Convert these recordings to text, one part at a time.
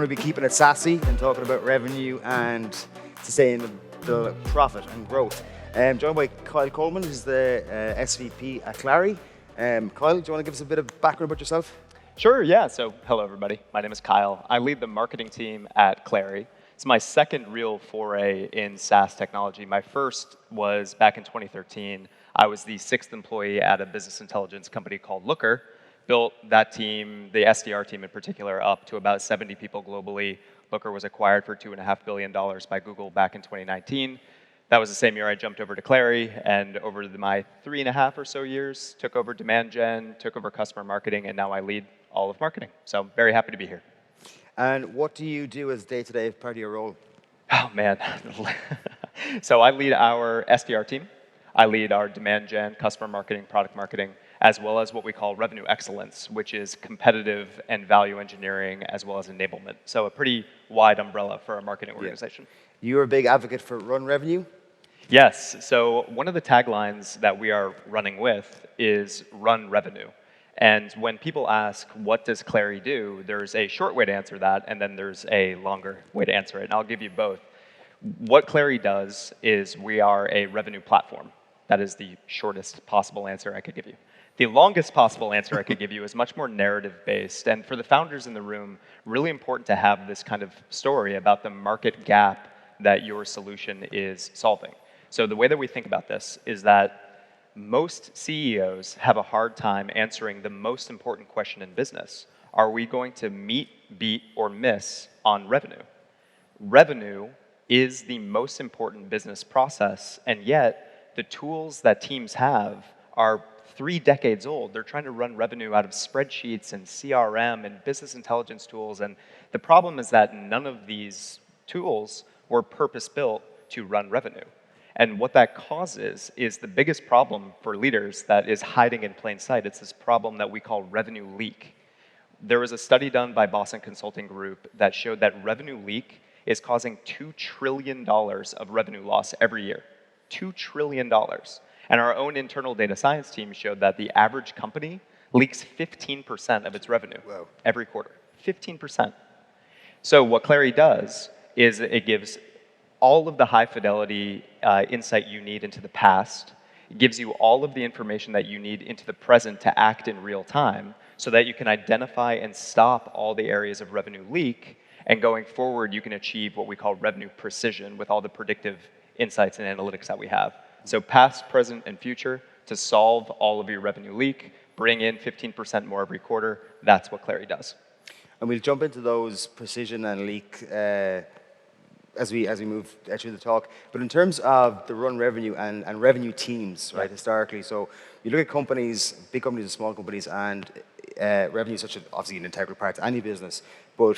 to be keeping it sassy and talking about revenue and sustainable profit and growth. Joined by Kyle Coleman, who's the SVP at Clari. Kyle, do you want to give us a bit of background about yourself? Sure, yeah. So, hello everybody. My name is Kyle. I lead the marketing team at Clari. It's my second real foray in SaaS technology. My first was back in 2013. I was the sixth employee at a business intelligence company called Looker. Built that team, the SDR team in particular, up to about 70 people globally. Looker was acquired for $2.5 billion by Google back in 2019. That was the same year I jumped over to Clari, and over my 3.5 or so years, took over demand gen, took over customer marketing, and now I lead all of marketing. So I'm very happy to be here. And what do you do as day-to-day part of your role? Oh man. So I lead our SDR team. I lead our demand gen, customer marketing, product marketing, as well as what we call revenue excellence, which is competitive and value engineering, as well as enablement. So a pretty wide umbrella for a marketing organization. Yeah. You're a big advocate for run revenue? Yes. So one of the taglines that we are running with is run revenue. And when people ask, what does Clari do? There's a short way to answer that, and then there's a longer way to answer it. And I'll give you both. What Clari does is we are a revenue platform. That is the shortest possible answer I could give you. The longest possible answer I could give you is much more narrative-based. And for the founders in the room, really important to have this kind of story about the market gap that your solution is solving. So the way that we think about this is that most CEOs have a hard time answering the most important question in business. Are we going to meet, beat, or miss on revenue? Revenue is the most important business process, and yet the tools that teams have are 3 decades old. They're trying to run revenue out of spreadsheets and CRM and business intelligence tools, and the problem is that none of these tools were purpose-built to run revenue. And what that causes is the biggest problem for leaders that is hiding in plain sight. It's this problem that we call revenue leak. There was a study done by Boston Consulting Group that showed that revenue leak is causing $2 trillion of revenue loss every year. $2 trillion. And our own internal data science team showed that the average company leaks 15% of its revenue every quarter. 15%. So what Clari does is it gives all of the high fidelity insight you need into the past. It gives you all of the information that you need into the present to act in real time so that you can identify and stop all the areas of revenue leak. And going forward, you can achieve what we call revenue precision with all the predictive insights and analytics that we have. So past, present, and future to solve all of your revenue leak, bring in 15% more every quarter. That's what Clari does. And we'll jump into those precision and leak as we move through the talk. But in terms of the run revenue and revenue teams, right, historically, so you look at companies, big companies and small companies, and revenue such as obviously an integral part to any business, but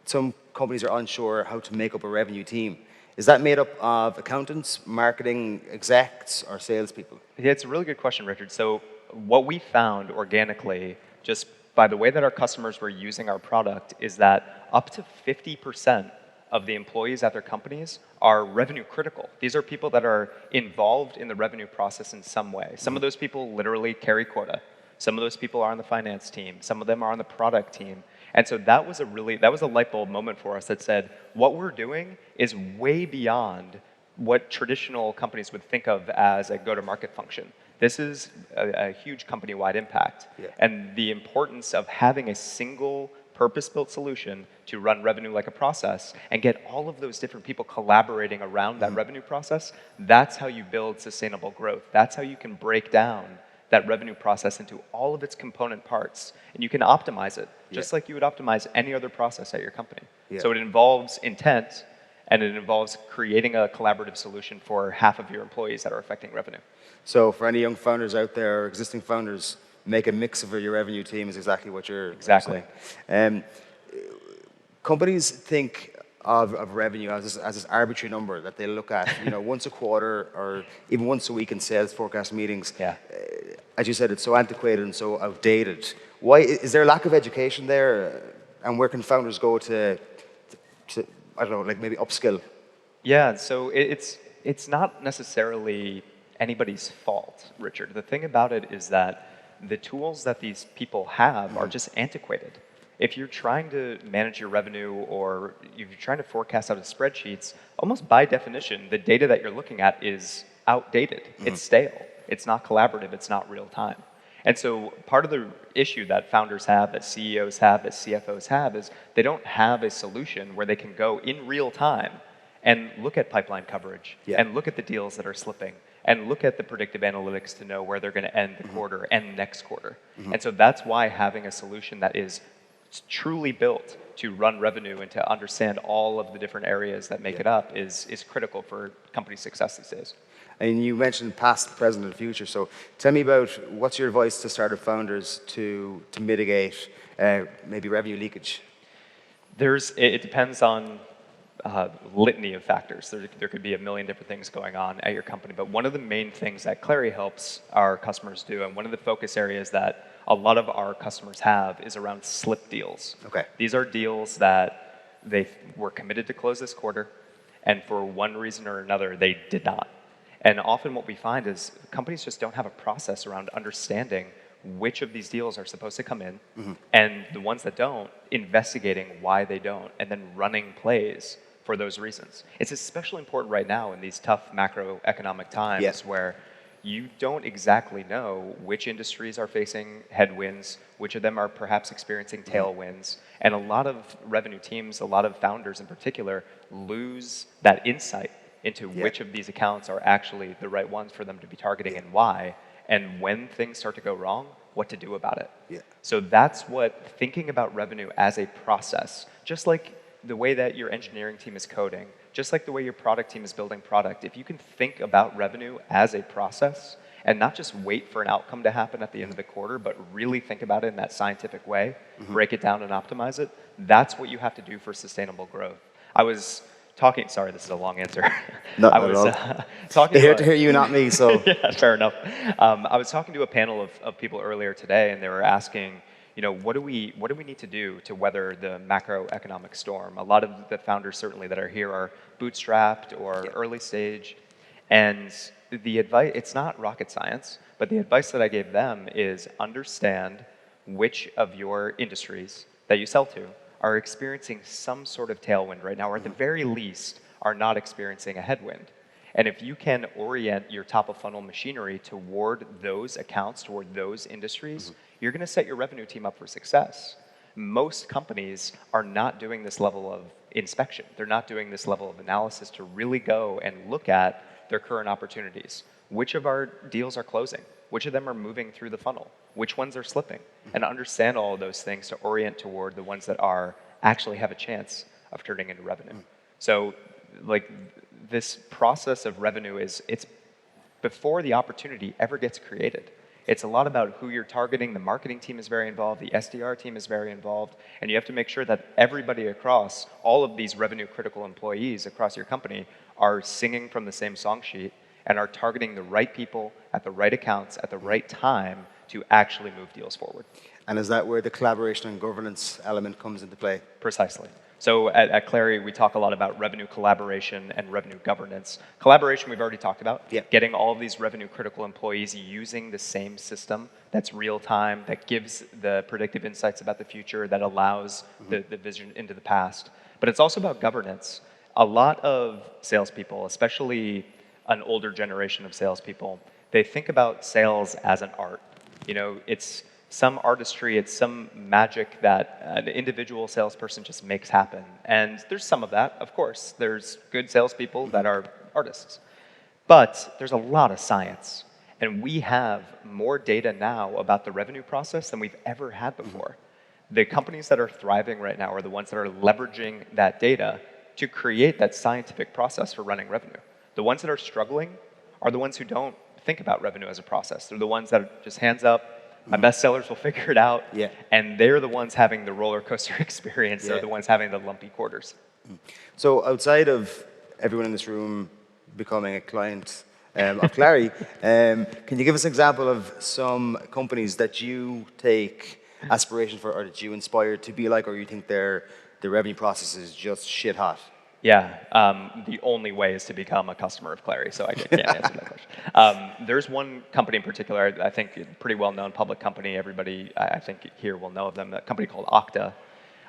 some companies are unsure how to make up a revenue team. Is that made up of accountants, marketing, execs, or salespeople? Yeah, it's a really good question, Richard. So what we found organically, just by the way that our customers were using our product, is that up to 50% of the employees at their companies are revenue critical. These are people that are involved in the revenue process in some way. Some of those people literally carry quota. Some of those people are on the finance team. Some of them are on the product team. And so that was a light bulb moment for us that said, what we're doing is way beyond what traditional companies would think of as a go-to-market function. This is a huge company-wide impact. Yeah. And the importance of having a single purpose-built solution to run revenue like a process and get all of those different people collaborating around that revenue process, that's how you build sustainable growth. That's how you can break down that revenue process into all of its component parts, and you can optimize it, just like you would optimize any other process at your company. Yeah. So it involves intent, and it involves creating a collaborative solution for half of your employees that are affecting revenue. So for any young founders out there, or existing founders, make a mix of your revenue team is exactly what you're saying. Companies think of revenue as this arbitrary number that they look at, once a quarter or even once a week in sales forecast meetings. Yeah. As you said, it's so antiquated and so outdated. Why is there a lack of education there? And where can founders go to I don't know, like maybe upskill? Yeah. So it's not necessarily anybody's fault, Richard. The thing about it is that the tools that these people have are just antiquated. If you're trying to manage your revenue or if you're trying to forecast out of spreadsheets, almost by definition, the data that you're looking at is outdated. It's stale. It's not collaborative. It's not real time. And so part of the issue that founders have, that CEOs have, that CFOs have is they don't have a solution where they can go in real time and look at pipeline coverage and look at the deals that are slipping and look at the predictive analytics to know where they're going to end the quarter and next quarter. And so that's why having a solution that is truly built to run revenue and to understand all of the different areas that make it up is critical for company success these days. And you mentioned past, present, and future. So tell me about what's your advice to startup founders to mitigate maybe revenue leakage? It depends on litany of factors. There could be a million different things going on at your company, but one of the main things that Clari helps our customers do, and one of the focus areas that a lot of our customers have, is around slip deals. Okay. These are deals that they were committed to close this quarter, and for one reason or another, they did not. And often what we find is companies just don't have a process around understanding which of these deals are supposed to come in, and the ones that don't, investigating why they don't, and then running plays for those reasons. It's especially important right now in these tough macroeconomic times where you don't exactly know which industries are facing headwinds, which of them are perhaps experiencing tailwinds, and a lot of revenue teams, a lot of founders in particular, lose that insight into which of these accounts are actually the right ones for them to be targeting and why, and when things start to go wrong, what to do about it. So that's what thinking about revenue as a process, just like the way that your engineering team is coding, just like the way your product team is building product, if you can think about revenue as a process and not just wait for an outcome to happen at the end of the quarter, but really think about it in that scientific way, break it down and optimize it, that's what you have to do for sustainable growth. I was talking, sorry, this is a long answer. I was talking to hear you, not me, so. Yeah, fair enough. I was talking to a panel of people earlier today, and they were asking, what do we need to do to weather the macroeconomic storm? A lot of the founders certainly that are here are bootstrapped or early stage, and the advice, it's not rocket science, but the advice that I gave them is understand which of your industries that you sell to are experiencing some sort of tailwind right now, or at the very least are not experiencing a headwind. And if you can orient your top of funnel machinery toward those accounts, toward those industries, you're going to set your revenue team up for success. Most companies are not doing this level of inspection. They're not doing this level of analysis to really go and look at their current opportunities. Which of our deals are closing? Which of them are moving through the funnel? Which ones are slipping? And understand all of those things to orient toward the ones that are actually have a chance of turning into revenue. So like this process of revenue it's before the opportunity ever gets created. It's a lot about who you're targeting. The marketing team is very involved. The SDR team is very involved. And you have to make sure that everybody across all of these revenue critical employees across your company are singing from the same song sheet and are targeting the right people at the right accounts at the right time to actually move deals forward. And is that where the collaboration and governance element comes into play? Precisely. So at Clari, we talk a lot about revenue collaboration and revenue governance. Collaboration, we've already talked about. Getting all of these revenue critical employees using the same system that's real time, that gives the predictive insights about the future, that allows the vision into the past. But it's also about governance. A lot of salespeople, especially an older generation of salespeople, they think about sales as an art. It's some artistry, it's some magic that an individual salesperson just makes happen. And there's some of that, of course. There's good salespeople that are artists. But there's a lot of science. And we have more data now about the revenue process than we've ever had before. The companies that are thriving right now are the ones that are leveraging that data to create that scientific process for running revenue. The ones that are struggling are the ones who don't think about revenue as a process. They're the ones that are just hands up, my best sellers will figure it out, and they're the ones having the roller coaster experience. They're the ones having the lumpy quarters. So outside of everyone in this room becoming a client of Clari, can you give us an example of some companies that you take aspiration for or that you inspire to be like, or you think the revenue process is just shit hot? Yeah, the only way is to become a customer of Clari, so I can't answer that question. There's one company in particular, I think pretty well-known public company, everybody I think here will know of them, a company called Okta.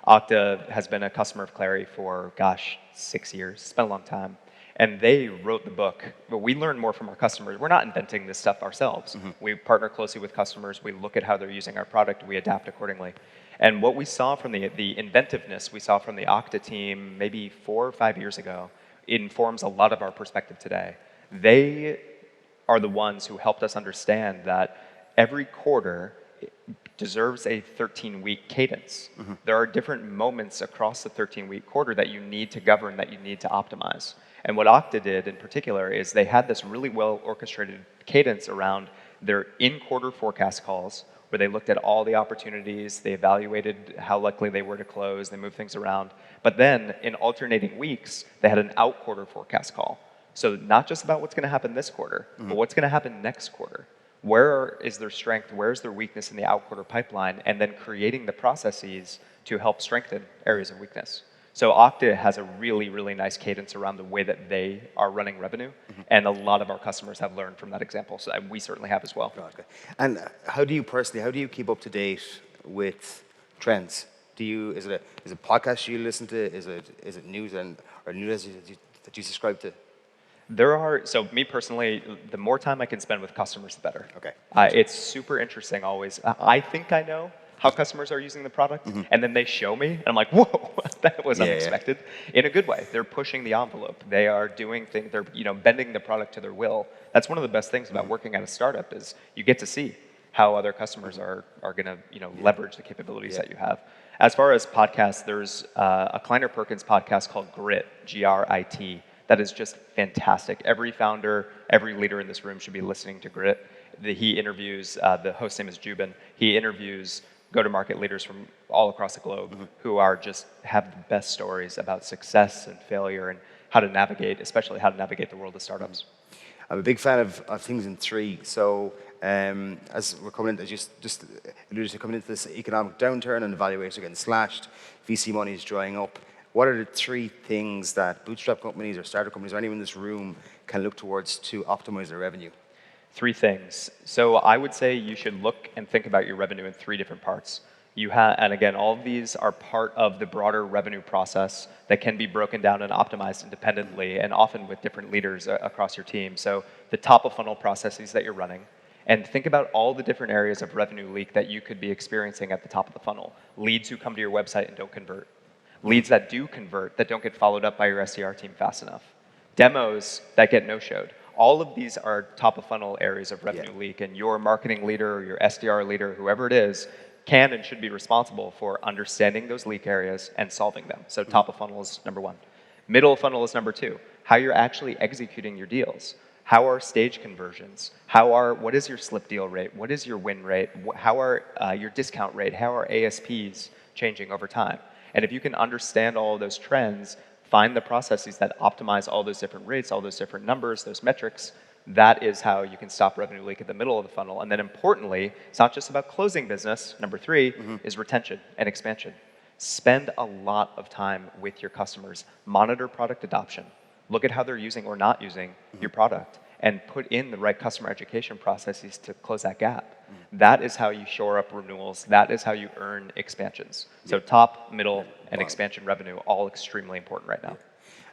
Okta has been a customer of Clari for, gosh, 6 years. It's been a long time. And they wrote the book. But we learn more from our customers. We're not inventing this stuff ourselves. We partner closely with customers. We look at how they're using our product. We adapt accordingly. And what we saw from the inventiveness we saw from the Okta team maybe 4 or 5 years ago informs a lot of our perspective today. They are the ones who helped us understand that every quarter deserves a 13-week cadence. There are different moments across the 13-week quarter that you need to govern, that you need to optimize. And what Okta did in particular is they had this really well-orchestrated cadence around their in-quarter forecast calls, where they looked at all the opportunities, they evaluated how likely they were to close, they moved things around. But then, in alternating weeks, they had an out-quarter forecast call. So not just about what's going to happen this quarter, but what's going to happen next quarter. Where is their strength? Where is their weakness in the out-quarter pipeline? And then creating the processes to help strengthen areas of weakness. So Okta has a really, really nice cadence around the way that they are running revenue, and a lot of our customers have learned from that example, so we certainly have as well. Okay. And how do you keep up to date with trends? Is it a podcast you listen to? Is it news or news that you subscribe to? So me personally, the more time I can spend with customers, the better. Okay. It's super interesting always. I think I know how customers are using the product, and then they show me, and I'm like, whoa, that was unexpected. In a good way. They're pushing the envelope. They are doing things, they're bending the product to their will. That's one of the best things about working at a startup is you get to see how other customers are going to leverage the capabilities that you have. As far as podcasts, there's a Kleiner Perkins podcast called Grit, Grit, that is just fantastic. Every founder, every leader in this room should be listening to Grit. He interviews, the host's name is Jubin, he interviews go-to-market leaders from all across the globe who are have the best stories about success and failure and how to navigate, especially how to navigate the world of startups. I'm a big fan of things in three. So as we're coming in, as you just alluded to, coming into this economic downturn and the valuations are getting slashed, VC money is drying up. What are the three things that bootstrap companies or startup companies or anyone in this room can look towards to optimize their revenue? 3 things. So I would say you should look and think about your revenue in 3 different parts. And again, all of these are part of the broader revenue process that can be broken down and optimized independently and often with different leaders across your team. So the top of funnel processes that you're running, and think about all the different areas of revenue leak that you could be experiencing at the top of the funnel. Leads who come to your website and don't convert. Leads that do convert that don't get followed up by your SDR team fast enough. Demos that get no-showed. All of these are top of funnel areas of revenue leak, and your marketing leader or your SDR leader, whoever it is, can and should be responsible for understanding those leak areas and solving them. So top of funnel is number 1. Middle of funnel is number 2. How you're actually executing your deals. How are stage conversions? What is your slip deal rate? What is your win rate? How are your discount rate? How are ASPs changing over time? And if you can understand all of those trends, find the processes that optimize all those different rates, all those different numbers, those metrics, that is how you can stop revenue leak at the middle of the funnel. And then importantly, it's not just about closing business. Number 3 is retention and expansion. Spend a lot of time with your customers. Monitor product adoption. Look at how they're using or not using your product and put in the right customer education processes to close that gap. That is how you shore up renewals. That is how you earn expansions. So top, middle, and expansion revenue, all extremely important right now.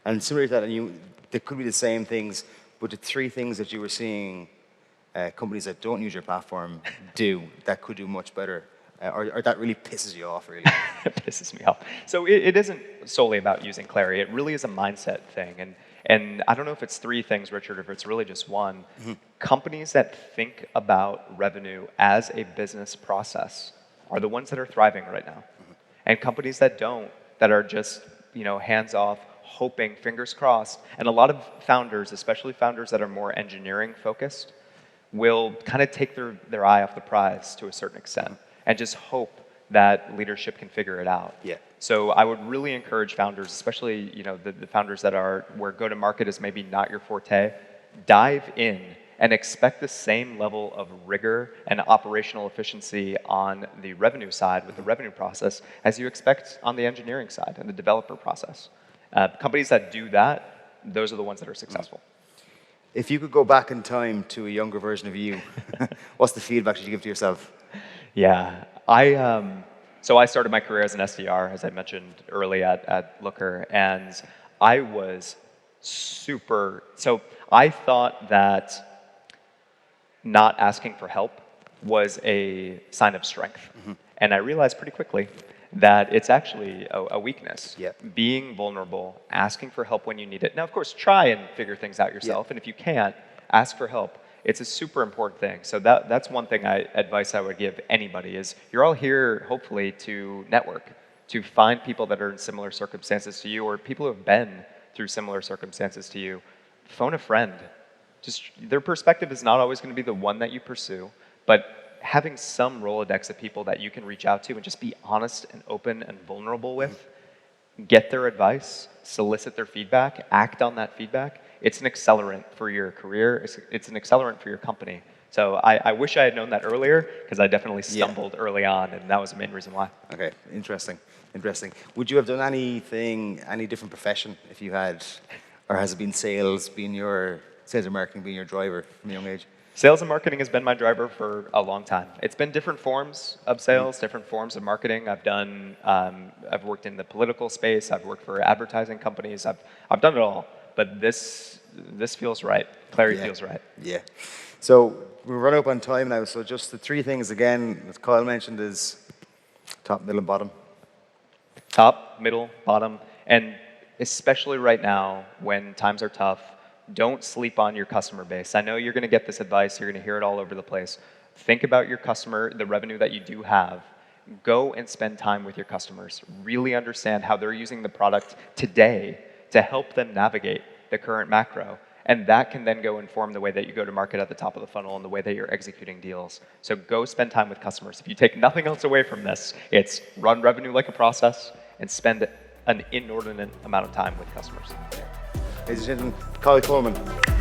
And similar to that, they could be the same things, but the 3 things that you were seeing companies that don't use your platform do that could do much better, or that really pisses you off, really? It pisses me off. So it isn't solely about using Clari. It really is a mindset thing. And I don't know if it's 3 things, Richard, or if it's really just one. Companies that think about revenue as a business process are the ones that are thriving right now. And companies that don't, that are just hands-off, hoping, fingers crossed, and a lot of founders, especially founders that are more engineering focused, will kind of take their eye off the prize to a certain extent and just hope that leadership can figure it out. So I would really encourage founders, especially the founders that are where go-to-market is maybe not your forte, dive in and expect the same level of rigor and operational efficiency on the revenue side with the revenue process as you expect on the engineering side and the developer process. Companies that do that, those are the ones that are successful. If you could go back in time to a younger version of you, what's the feedback that you give to yourself? Yeah, So I started my career as an SDR, as I mentioned early at Looker, and I was so I thought that not asking for help was a sign of strength. And I realized pretty quickly that it's actually a weakness. Yeah. Being vulnerable, asking for help when you need it. Now, of course, try and figure things out yourself, and if you can't, ask for help. It's a super important thing. So that's one thing advice I would give anybody is you're all here, hopefully, to network, to find people that are in similar circumstances to you or people who have been through similar circumstances to you. Phone a friend. Just their perspective is not always going to be the one that you pursue, but having some Rolodex of people that you can reach out to and just be honest and open and vulnerable with, get their advice, solicit their feedback, act on that feedback. It's an accelerant for your career. It's an accelerant for your company. So I wish I had known that earlier because I definitely stumbled early on, and that was the main reason why. Okay, interesting. Would you have done any different profession if you had, or has it been sales and marketing being your driver from a young age? Sales and marketing has been my driver for a long time. It's been different forms of sales, different forms of marketing. I've worked in the political space. I've worked for advertising companies. I've done it all. But this feels right. Clari feels right. Yeah. So we're running up on time now. So just the three things again, as Kyle mentioned, is top, middle, and bottom. Top, middle, bottom, and especially right now when times are tough, don't sleep on your customer base. I know you're going to get this advice. You're going to hear it all over the place. Think about your customer, the revenue that you do have. Go and spend time with your customers. Really understand how they're using the product today to help them navigate the current macro. And that can then go inform the way that you go to market at the top of the funnel and the way that you're executing deals. So go spend time with customers. If you take nothing else away from this, it's run revenue like a process and spend an inordinate amount of time with customers. Ladies and gentlemen, Coleman.